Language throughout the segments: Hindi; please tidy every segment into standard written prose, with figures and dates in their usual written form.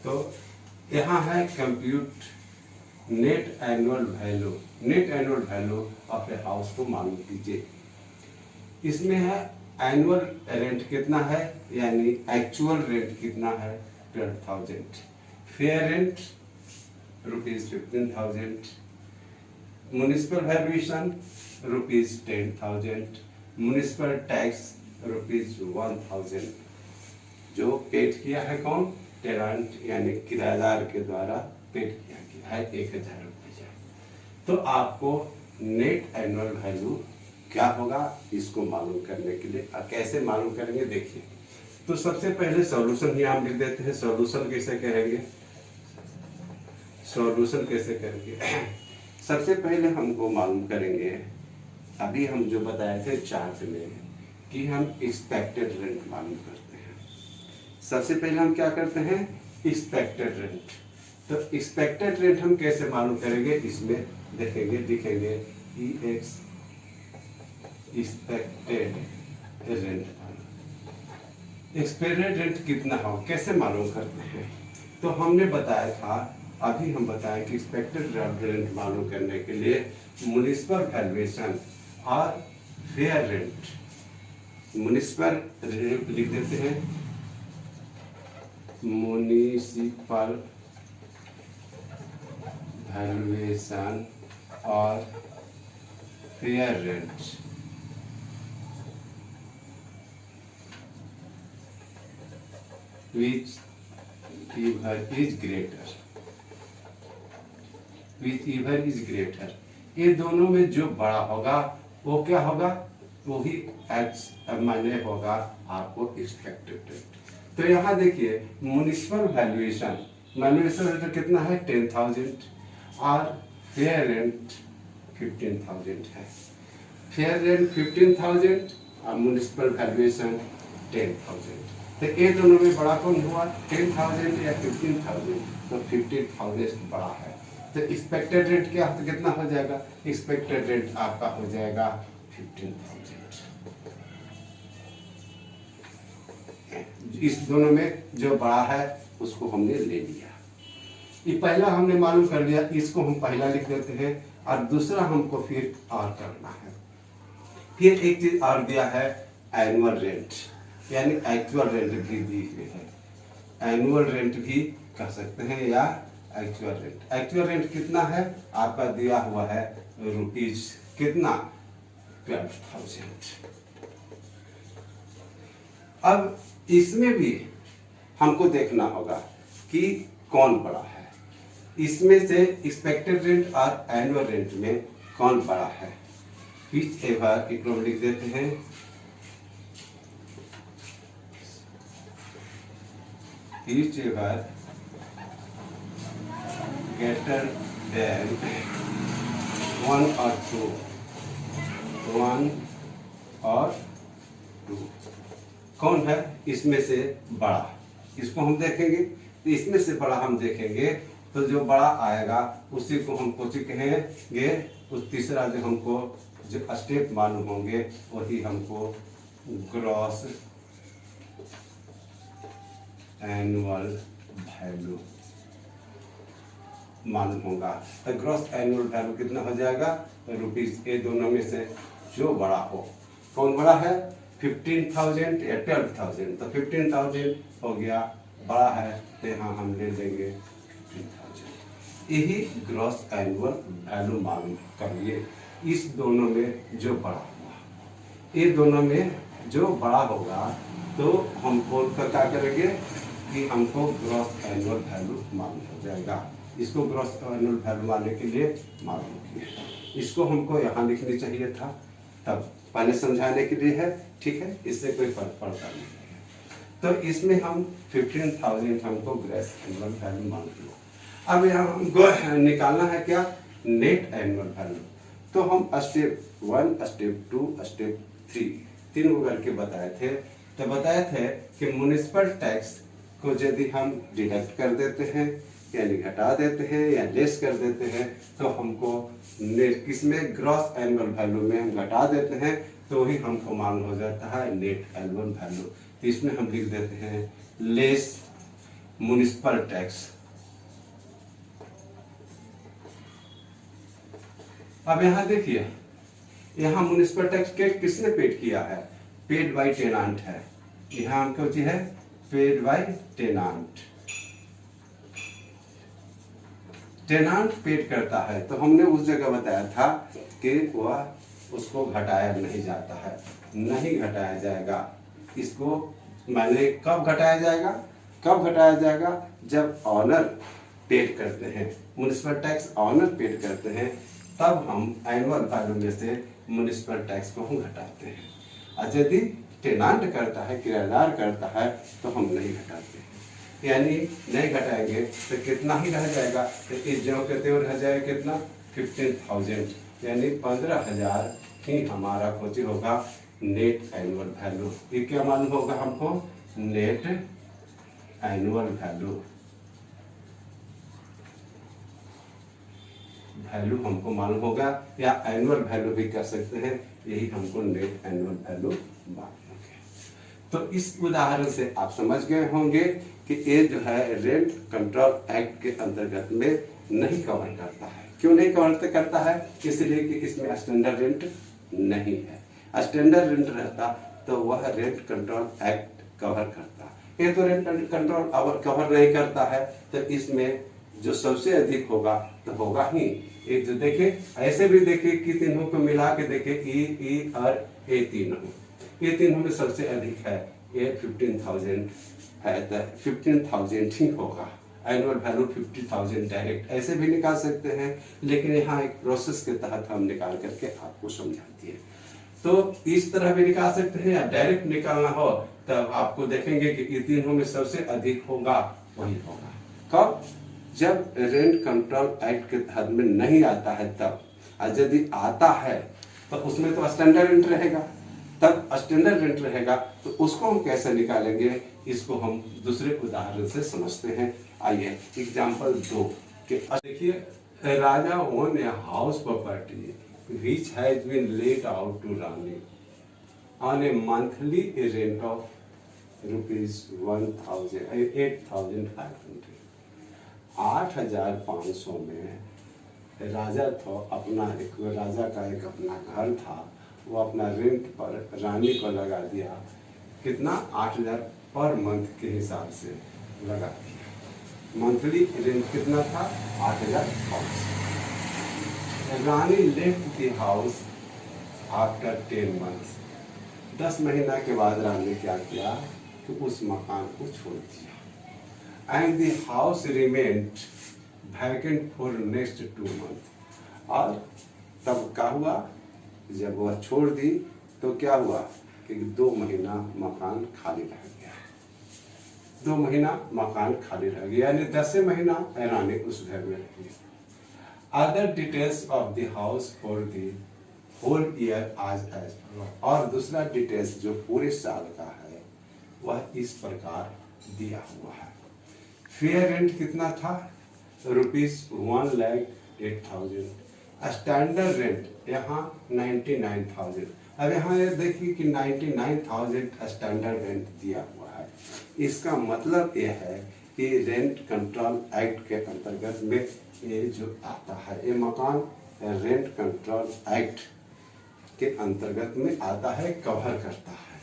तो यहाँ है compute net annual value. Net annual value of a house को मालूम कीजिए। इसमें है एनुअल रेंट कितना है, यानी एक्चुअल रेंट कितना है 12,000, fair rent ₹15,000, municipal valuation ₹10,000, municipal tax ₹1,000 जो पेड किया है कौन, टेनेंट यानी किराएदार के द्वारा पेड किया गया है 1,000 रुपया। तो आपको नेट एनुअल वैल्यू क्या होगा इसको मालूम करने के लिए कैसे मालूम करेंगे देखिए। तो सबसे पहले सॉल्यूशन ही हम लिख देते हैं। सॉल्यूशन कैसे करेंगे, सॉल्यूशन कैसे करेंगे सबसे पहले हमको मालूम करेंगे, अभी हम जो बताए थे चार्ट में कि हम एक्सपेक्टेड रेंट मालूम करते हैं। सबसे पहले हम क्या करते हैं, एक्सपेक्टेड रेंट। तो एक्सपेक्टेड रेंट हम कैसे मालूम करेंगे, इसमें देखेंगे दिखेंगे EX expected rent. Expected rent कितना हो कैसे मालूम करते हैं, तो हमने बताया था, अभी हम बताएं कि एक्सपेक्टेड रेंट मालूम करने के लिए म्युनिसिपल वैल्यूएशन और फेयर रेंट, म्युनिसिपल रेंट लिख देते हैं, म्युनिसिपल वैल्यूएशन और fair rent which is greater, whichever is greater, ये दोनों में जो बड़ा होगा वो क्या होगा, वो ही एक्स माने होगा आपको एक्सपेक्टेड रेंट। तो यहाँ देखिए म्युनिसिपल वैल्यूएशन, वैल्यूएशन रेट कितना है 10,000 और फेयर रेंट 15,000 है। फेयर रेंट 15,000 और म्युनिसिपल वैल्यूएशन 10,000। तो ये दोनों में बड़ा कौन हुआ, 10,000 या 15,000, तो 15,000 बड़ा है। तो एक्सपेक्टेड रेट क्या कितना हो जाएगा, एक्सपेक्टेड रेट आपका हो जाएगा 15,000। इस दोनों में जो बड़ा है उसको हमने ले लिया। ये पहला हमने मालूम कर लिया, इसको हम पहला लिख देते हैं और दूसरा हमको फिर और करना है। फिर एक चीज और दिया है एनुअल रेंट, यानी एक्चुअल रेंट भी दी हुई है। एनुअल रेंट भी कह सकते हैं या एक्चुअल रेंट। एक्चुअल रेंट कितना है आपका दिया हुआ है रुपीज कितना 12,000। अब इसमें भी हमको देखना होगा कि कौन बड़ा है, इसमें से एक्सपेक्टेड रेंट और एनुअल रेंट में कौन बड़ा है। विच एवर इक्वल लिख देते हैं, whichever greater than 1 or 2, 1 और 2 कौन है इसमें से बड़ा, इसको हम देखेंगे। तो इसमें से बड़ा हम देखेंगे तो जो बड़ा आएगा उसी को हम कुछ कहेंगे, उस तीसरा जो हमको जो स्टेप मालूम होंगे वही हमको ग्रॉस एनुअल वैल्यू मालूम होगा। तो ग्रॉस एनुअल वैल्यू कितना हो जाएगा रुपीज। ये दोनों में से जो बड़ा हो, कौन बड़ा है 15,000 या 12,000, तो 15,000 हो गया बड़ा है, तो यहाँ हम ले लेंगे 15,000। यही ग्रॉस एनुअल वैल्यू मालूम करिए। इस दोनों में जो बड़ा हुआ, ये दोनों में जो बड़ा होगा तो हमको क्या करेंगे कि हमको ग्रॉस एनुअल वैल्यू मालूम हो जाएगा। इसको ग्रॉस एनुअल वैल्यू मानने के लिए मालूम किया, इसको हमको यहाँ लिखनी चाहिए था, तब पहले समझाने के लिए है, ठीक है, इससे कोई फर्क पड़ता नहीं है। तो इसमें हम 15,000 हमको ग्रॉस एनुअल वैल्यू मान लिया। अब यहाँ हमको निकालना है क्या, नेट एनुअल वैल्यू। तो हम स्टेप 1, स्टेप 2, स्टेप 3 तीनों करके बताए थे। तो बताए थे कि म्युनिसिपल टैक्स को यदि हम डिडक्ट कर देते हैं यानी घटा देते हैं या लेस कर देते हैं तो हमको किसमें ग्रॉस एनुअल वैल्यू में हम घटा देते हैं तो ही हमको मालूम हो जाता है नेट एनुअल वैल्यू। तो इसमें हम लिख देते हैं लेस म्युनिसिपल टैक्स। अब यहाँ देखिए, यहाँ म्युनिसिपल टैक्स किसने पेड किया है? पेड बाय टेनांट है। यहाँ हमको जी है पेड बाय टेनांट। टेनांट पेड करता है, तो हमने उस जगह बताया था कि वह उसको घटाया नहीं जाता है, नहीं घटाया जाएगा। इसको मैंने कब घटाया जाएगा? कब घटाया जाएगा? जब ऑनर पेड करते हैं, म्युनिसिपल टैक्स ऑनर पेड करते हैं, तब हम एनुअल वैल्यू में से म्युनिसिपल टैक्स को हम घटाते हैं। और यदि टेनांट करता है, किराएदार करता है, तो हम नहीं घटाते हैं। यानी नहीं घटाएंगे तो कितना ही रह जाएगा? तो इस जो कहते हुए रह जाएगा कितना? 15,000, यानी 15,000 ही हमारा कुछ होगा नेट एनुअल वैल्यू। ये क्या मालूम होगा हमको? नेट एनुअल वैल्यू हमको मालूम होगा, या एनुअल वैल्यू भी कह सकते हैं। यही हमको नेट एनुअल वैल्यू मालूम होगा। तो इस उदाहरण से आप समझ गए होंगे कि ये जो है रेंट कंट्रोल एक्ट के अंतर्गत में नहीं कवर करता है। क्यों नहीं कवर करता है? इसलिए कि इसमें स्टैंडर्ड रेंट नहीं है। स्टैंडर्ड रेंट रहता तो वह रेंट कंट्रोल एक्ट कवर करता। ये तो रेंट कंट्रोल कवर नहीं करता है, तो इसमें जो सबसे अधिक होगा तो होगा ही। एक जो देखे, ऐसे भी देखे कि तीनों को मिला के देखे, ई और ए तीनों में सबसे अधिक है, ये 15,000 है, तो 15,000 ठीक होगा। एनुअल वैल्यू 50,000 डायरेक्ट ऐसे भी निकाल सकते हैं, लेकिन यहाँ एक प्रोसेस के तहत हम निकाल करके आपको समझा दिए। तो इस तरह भी निकाल सकते हैं, या डायरेक्ट निकालना हो तब आपको देखेंगे कि इन तीनों में सबसे अधिक होगा वही होगा। कब? जब रेंट कंट्रोल एक्ट के तहत में नहीं आता है तब। और यदि आता है तो उसमें तो स्टैंडर्ड रेंट रहेगा, तब स्टैंडर्ड रेंट रहेगा, तो उसको हम कैसे निकालेंगे? इसको हम दूसरे उदाहरण से समझते हैं। आइए एग्जांपल 2 के देखिए, Raja own a house property which has been laid out to Rani on a monthly rent of ₹8,500। 8,500 में राजा था, अपना एक राजा का एक अपना घर था, वो अपना रेंट पर रानी को लगा दिया। कितना? 8,000 पर मंथ के हिसाब से लगा दिया। मंथली रेंट कितना था? 8,500। Rani left the house after 10 months। 10 महीना के बाद रानी ने क्या किया कि उस मकान को छोड़ दिया। And the house remained vacant for next 2 months। और तब क्या हुआ? जब वह छोड़ दी तो क्या हुआ कि 2 महीना मकान खाली रह गया। 2 महीना मकान खाली रह गया, यानी 10 महीना रानी उस घर में रही। Other details of the house for the whole year as और दूसरा डिटेल्स जो पूरे साल का है वह इस प्रकार दिया हुआ है। फेयर रेंट कितना था? ₹1,08,000। स्टैंडर्ड रेंट यहाँ 99,000। अब यहाँ ये देखिए कि 99,000 स्टैंडर्ड रेंट दिया हुआ है। इसका मतलब यह है कि रेंट कंट्रोल एक्ट के अंतर्गत में ये जो आता है, ये मकान रेंट कंट्रोल एक्ट के अंतर्गत में आता है, कवर करता है।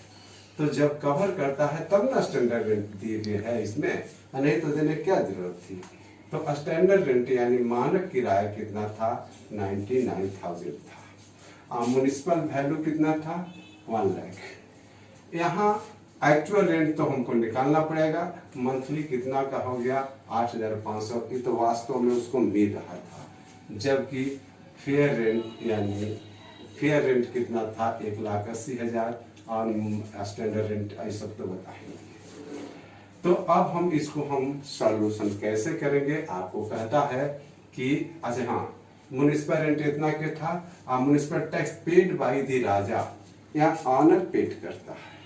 तो जब कवर करता है तब ना स्टैंडर्ड रेंट दिए गए है इसमें, नहीं तो देने क्या जरूरत थी। तो स्टैंडर्ड रेंट यानी मानक किराया कितना था? 99,000 था। म्युनिसिपल वैल्यू कितना था? 1 लाख। यहाँ एक्चुअल रेंट तो हमको निकालना पड़ेगा। मंथली कितना का हो गया? 8,500। ये तो वास्तव में उसको मिल रहा था, जबकि फेयर रेंट यानी फेयर रेंट कितना था? 1,80,000। और स्टैंडर्ड रेंट ऐसा तो बताएंगे। तो अब हम इसको सॉल्यूशन कैसे करेंगे? आपको कहता है कि अच्छा हाँ, म्युनिसिपल रेंट इतना क्या था? Municipal tax paid by the Raja, या ऑनर पेड करता है।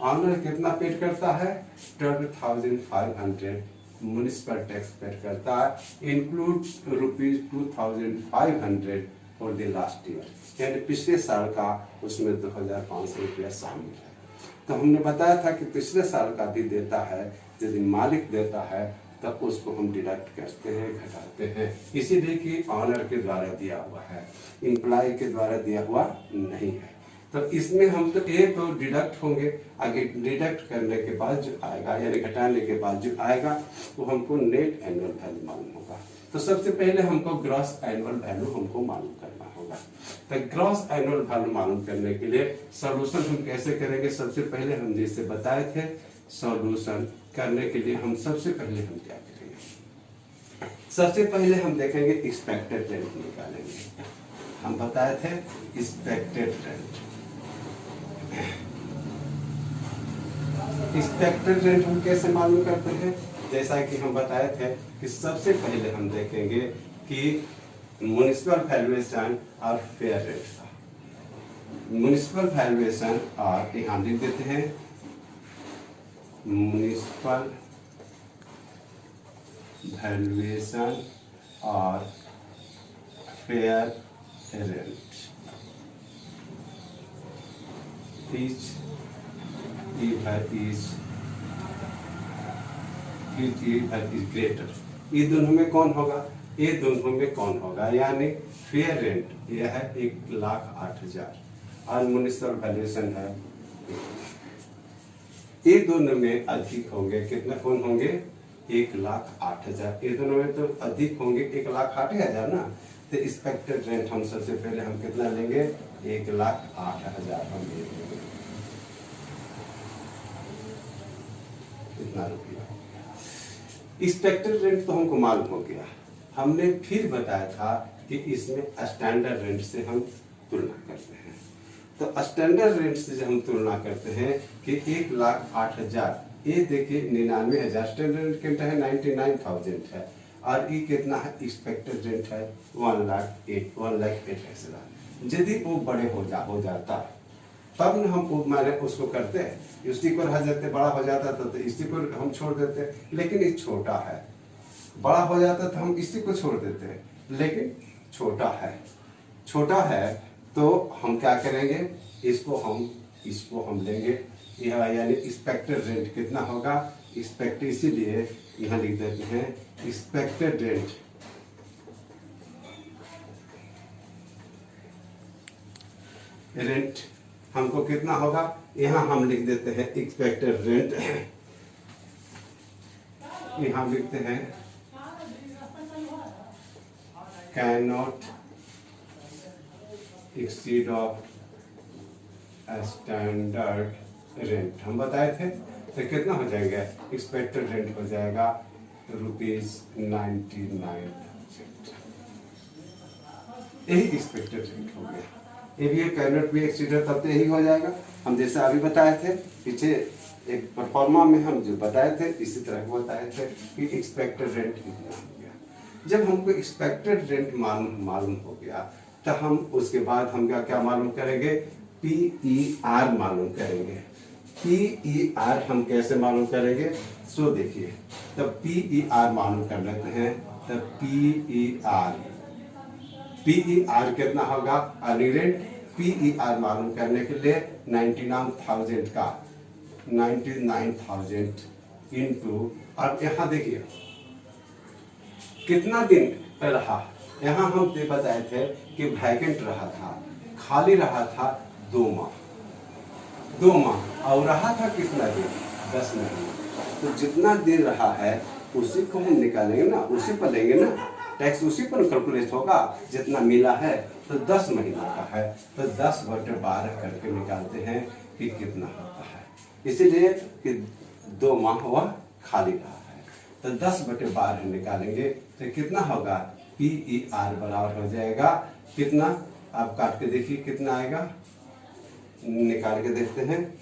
ऑनर कितना पेड करता है? 12,500 म्युनिसिपल टैक्स पेड करता है, include ₹2,500 for the last year, यानी पिछले साल का उसमें 2,500 रुपया शामिल है। तो हमने बताया था कि पिछले साल का भी देता है, यदि मालिक देता है तब उसको हम डिडक्ट करते हैं, घटाते हैं, इसीलिए कि ऑनर के द्वारा दिया हुआ है, एम्प्लॉय के द्वारा दिया हुआ नहीं है। तो इसमें हम तो ये तो डिडक्ट होंगे, आगे डिडक्ट करने के बाद जो आएगा यानी घटाने के बाद जो आएगा वो हमको नेट एनुअल वैल्यू मालूम होगा। तो सबसे पहले हमको ग्रॉस एनुअल वैल्यू हमको मालूम करना होगा। तो ग्रॉस एनुअल वैल्यू मालूम करने के लिए सॉल्यूशन हम कैसे करेंगे? सबसे पहले हम जैसे बताए थे, सॉल्यूशन करने के लिए हम सबसे पहले हम क्या करेंगे? सबसे पहले हम देखेंगे एक्सपेक्टेड रेंट निकालेंगे। हम बताए थे एक्सपेक्टेड रेंट। एक्सपेक्टेड रेंट हम कैसे मालूम करते हैं? जैसा कि हम बताए थे कि सबसे पहले हम देखेंगे कि म्युनिसिपल वैल्यूएशन और फेयर रेट का। म्युनिसिपल वैल्यूएशन और यहाँ लिख देते हैं म्युनिसिपल वैल्यूएशन और fair rent each is greater। ये दोनों में कौन होगा? ये दोनों में कौन होगा? यानी फेयर रेंट यह है 1,08,000 और म्युनिसिपल वैल्यूएशन है, ये दोनों में अधिक होंगे। कितना कौन होंगे? 1,08,000। ये दोनों में तो अधिक होंगे 1,08,000 ना। तो एक्सपेक्टेड रेंट हम सबसे पहले हम कितना लेंगे? 1,08,000 हम लेंगे। कितना रुपया? एक्सपेक्टेड रेंट तो हमको मालूम हो गया। हमने फिर बताया था कि इसमें स्टैंडर्ड रेंट से हम तुलना करते हैं। तो स्टैंडर्ड रेंट से हम तुलना करते हैं कि 1,08,000, ये देखिए 99,000 स्टैंडर्ड रेंट कितना है? 99,000 है। और ये कितना है? एक्सपेक्टेड रेंट है 1,08,000। यदि वो बड़े हो जाता तब न हम वो मैंने उसको करते हैं, इसी को रह जाते, बड़ा हो जाता तो इसी को हम छोड़ देते, लेकिन ये छोटा है। बड़ा हो जाता तो हम इसी को छोड़ देते, लेकिन छोटा है तो हम क्या करेंगे? इसको हम लेंगे। यह यानी एक्सपेक्टेड रेंट कितना होगा? एक्सपेक्टेड, इसीलिए यहाँ लिख देते हैं एक्सपेक्टेड रेंट हमको कितना होगा? यहाँ हम लिख देते हैं एक्सपेक्टेड रेंट, यहाँ लिखते हैं can not exceed of standard rent हम बताए थे। तो कितना हो जाएगा? एक्सपेक्टेड रेंट हो जाएगा ₹99,000। यही एक्सपेक्टेड रेंट हो गया। ये भी कैन नॉट बी एक्सीडेड, तब तो यही हो जाएगा। हम जैसे अभी बताए थे पीछे एक परफॉर्मा में हम जो बताए थे इसी तरह बताए थे कि एक्सपेक्टेड रेंट कितना हो गया। जब हमको एक्सपेक्टेड रेंट मालूम हो गया तो हम उसके बाद हम क्या मालूम करेंगे? PER मालूम करेंगे। PER हम कैसे मालूम करेंगे? सो देखिए, तब PER मालूम कर लेते हैं। तब PER कितना होगा? Earning rent. PER मालूम करने के लिए 99,000 इंटू, अब यहाँ देखिए कितना दिन रहा। यहाँ हम बताए थे कि वैकेंट रहा था, खाली रहा था 2 माह और रहा था कितना दिन? 10 महीने। तो जितना दिन रहा है उसी को हम निकालेंगे ना, उसी पर लेंगे ना, टैक्स उसी पर कैलकुलेट होगा। जितना मिला है तो 10 महीना का है तो 10/12 करके निकालते हैं कि कितना होता है। इसीलिए कि 2 माह हुआ खाली रहा है तो 10/12 निकालेंगे तो कितना होगा? PER बराबर हो जाएगा कितना? आप काट के देखिए कितना आएगा, निकाल के देखते हैं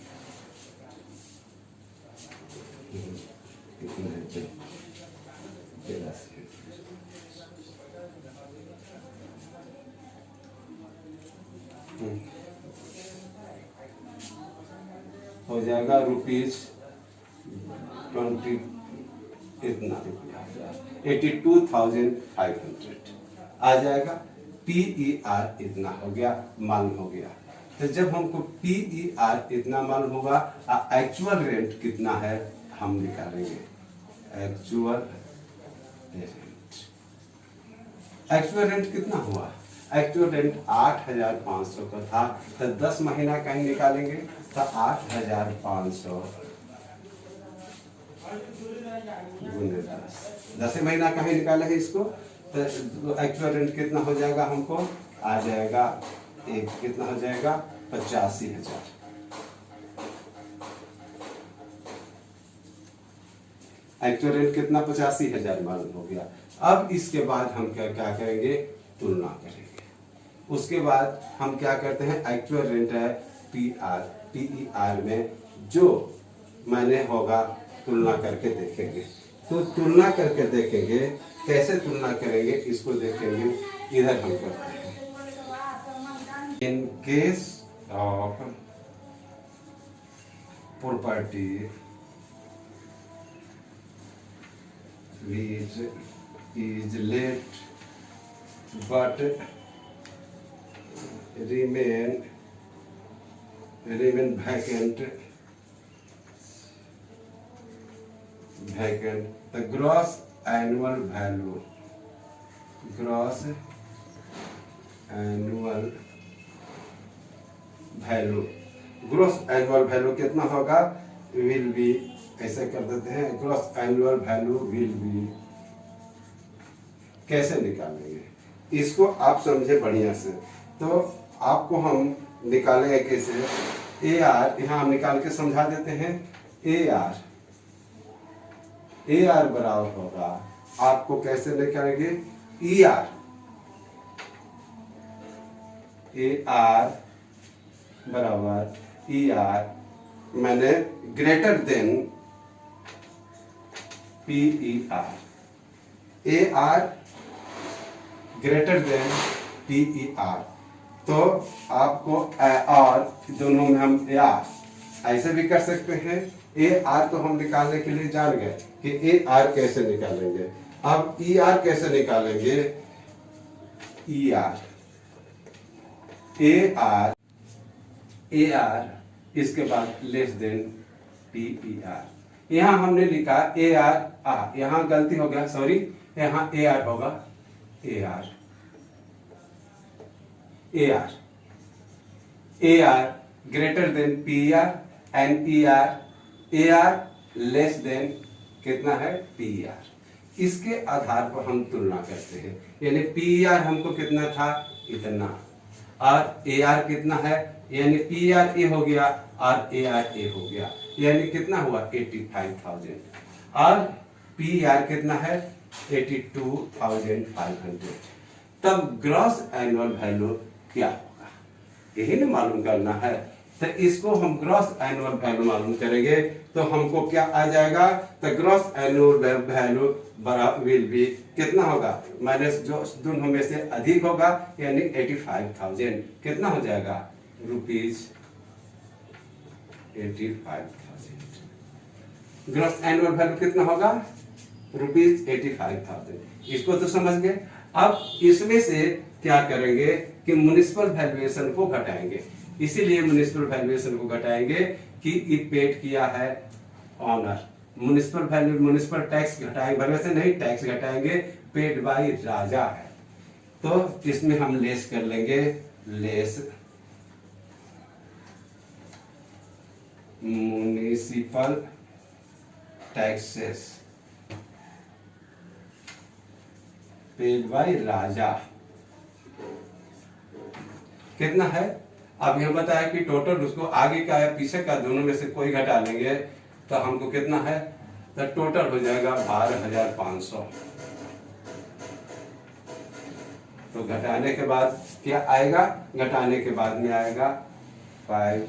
कितना है। हो जाएगा ₹20 इतना 82,500 आ जाएगा। PER इतना हो गया, मालूम हो गया। तो जब हमको PER इतना मालूम होगा, एक्चुअल रेंट कितना है हम निकालेंगे। एक्चुअल रेंट कितना हुआ? एक्चुअल रेंट 8,500 का था, तो 10 महीना का ही निकालेंगे, तो 8,500 गुने 10 महीना का ही निकाले है इसको, तो एक्चुअल रेंट कितना हो जाएगा हमको आ जाएगा, एक कितना हो जाएगा 85,000। एक्चुअल रेंट कितना 85,000 मालूम हो गया। अब इसके बाद हम क्या करेंगे, तुलना करेंगे। उसके बाद हम क्या करते हैं, एक्चुअल रेंट है PER में जो मैंने होगा तुलना करके देखेंगे। तो तुलना करके देखेंगे, कैसे तुलना करेंगे इसको देखेंगे। इधर हम करते हैं, in case of property which is let but remain vacant, the gross annual value कितना होगा, विल बी, ऐसे कर देते हैं, gross annual value will be. कैसे निकालेंगे इसको आप समझे बढ़िया से, तो आपको हम निकालेंगे कैसे। AR यहाँ हम निकाल के समझा देते हैं। AR बराबर होगा, आपको कैसे निकालेंगे, AR बराबर ER मैंने greater than PER, AR greater than PER। तो आपको और दोनों में हम AR ऐसे भी कर सकते हैं। AR तो हम निकालने के लिए जान गए कि AR कैसे निकालेंगे। अब ER कैसे निकालेंगे, AR इसके बाद लेस देन PER। यहाँ हमने लिखा AR, यहाँ गलती हो गया, सॉरी, यहाँ AR होगा, AR greater than PER and AR less than कितना है, PER। इसके आधार पर हम तुलना करते हैं, यानी PER हमको कितना था, इतना, और AR कितना है, यानी PER A हो गया और AR A हो गया, यानी कितना हुआ 85,000, और PER कितना है 82,500। तब ग्रॉस एनुअल वैल्यू क्या होगा, यही ना मालूम करना है। तो इसको हम ग्रॉस एनुअल वैल्यू मालूम करेंगे, तो हमको क्या आ जाएगा, तो ग्रॉस एनुअल वैल्यू बराबर विल बी कितना होगा, माइनस जो दोनों में से अधिक होगा, यानी 85,000 कितना हो जाएगा, ₹85,000। ग्रॉस एनुअल वैल्यू कितना होगा, ₹85,000। इसको तो समझ गए। अब इसमें से क्या करेंगे कि म्युनिसिपल वैल्यूएशन को घटाएंगे। इसीलिए म्युनिसिपल वैल्यूएशन को घटाएंगे कि ये पेड किया है ऑनर। म्युनिसिपल टैक्स घटाएंगे, वैल्यूएशन नहीं, टैक्स घटाएंगे, पेड बाय राजा है। तो इसमें हम लेस कर लेंगे, less municipal taxes paid by Raja कितना है। अब यह बताया कि टोटल उसको आगे का है पीछे का दोनों में से कोई घटा लेंगे तो हमको कितना है, तो टोटल हो जाएगा 12,500। तो घटाने के बाद क्या आएगा, घटाने के बाद में आएगा 5,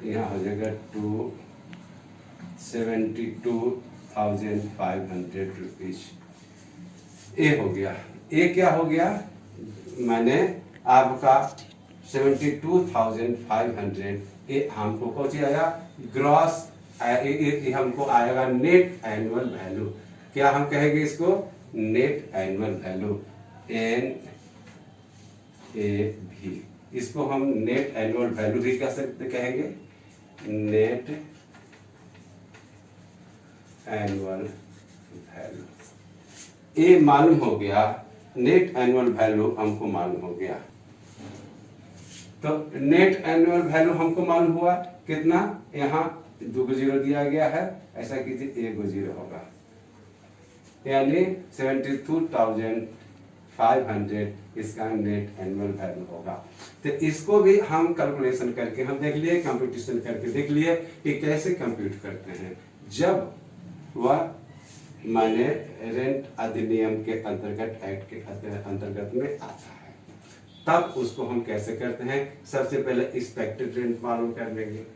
यहाँ हो जाएगा 272,500 रुपीज। ए हो गया, ए क्या हो गया, मैंने आपका 72,500 ये हमको कौन आया, ग्रॉस, हमको आएगा नेट एनुअल वैल्यू। क्या हम कहेंगे इसको, नेट एनुअल वैल्यू, NAV। इसको हम नेट एनुअल वैल्यू भी कहेंगे, नेट एनुअल वैल्यू। ये मालूम हो गया, नेट एनुअल वैल्यू हमको मालूम हो गया। तो नेट एनुअल वैल्यू हमको मालूम हुआ कितना, यहाँ 2 जीरो दिया गया है, ऐसा कीजिए 1 जीरो होगा, यानी 72,500 इसका नेट एनुअल वैल्यू होगा। तो इसको भी हम कैलकुलेशन करके हम देख लिए, कंप्यूटेशन करके देख लिए कि कैसे कंप्यूट करते हैं। जब वह माने रेंट अधिनियम के अंतर्गत, एक्ट के अंतर्गत में आता है, तब उसको हम कैसे करते हैं। सबसे पहले एक्सपेक्टेड रेंट मालूम कर लेंगे।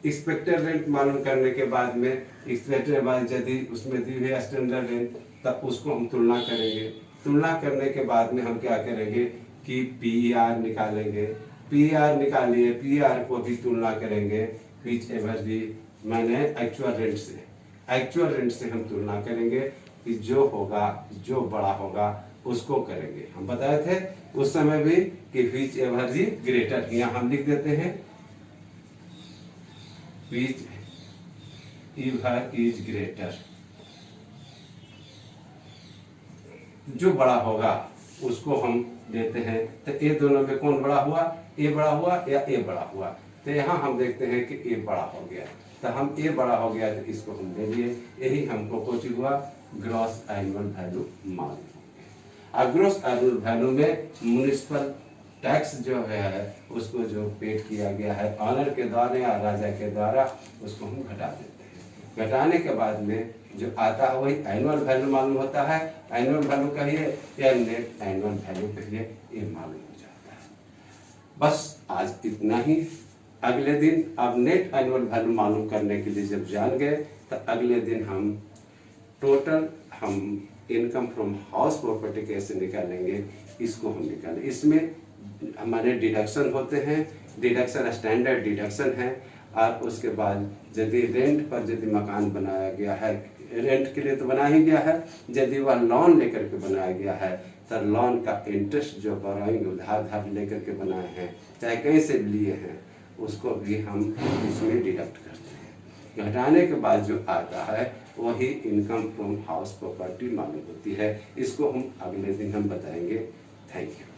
एक्सपेक्टेड रेंट मालूम करने के बाद में एक्सपेक्टेड बाद यदि उसमें दी हुई स्टैंडर्ड रेंट, तब उसको हम तुलना करेंगे। तुलना करने के बाद में हम क्या करेंगे कि पीआर निकालेंगे। पीआर निकालिए, पीआर को भी तुलना करेंगे विच एवर दी माने एक्चुअल रेंट से। एक्चुअल रेंट से हम तुलना करेंगे कि जो होगा, जो बड़ा होगा उसको करेंगे। हम बताए थे उस समय भी कि विच एवर दी ग्रेटर, यहाँ हम लिख देते हैं विच एवर इज ग्रेटर, जो बड़ा होगा उसको हम देते हैं। तो ये दोनों में कौन बड़ा हुआ, ए बड़ा हुआ या ए बड़ा हुआ। तो यहाँ हम देखते हैं कि ए बड़ा हो गया, तो हम ए बड़ा हो गया तो इसको हम ले लिए। यही हमको कुछ हुआ ग्रॉस एनुअल वैल्यू मालूम हो गया। और ग्रॉस एनुअल वैल्यू में म्युनिसिपल टैक्स जो है उसको जो पेड किया गया है ऑनर के द्वारा या राजा के द्वारा, उसको हम घटा देते हैं। घटाने के बाद में जो आता है वही एनुअल वैल्यू मालूम होता है। एनुअल वैल्यू कहिए या नेट एनुअल वैल्यू कहिए, ये मालूम हो जाता है। बस आज इतना ही। अगले दिन अब नेट एनुअल वैल्यू मालूम करने के लिए जब जान गए, तो अगले दिन हम टोटल हम इनकम फ्रॉम हाउस प्रॉपर्टी कैसे निकालेंगे, इसको हम निकालें। इसमें हमारे डिडक्शन होते हैं, डिडक्शन स्टैंडर्ड डिडक्शन है। और उसके बाद यदि रेंट पर यदि मकान बनाया गया है, रेंट के लिए तो बना ही गया है, यदि वह लोन लेकर के बनाया गया है तो लोन का इंटरेस्ट जो बनाएंगे उधार लेकर के बनाए हैं, चाहे कहीं से लिए हैं, उसको भी हम इसमें डिडक्ट करते हैं। घटाने के बाद जो आता है वही इनकम फ्रॉम हाउस प्रॉपर्टी मालूम होती है। इसको हम अगले दिन हम बताएंगे। Thank you.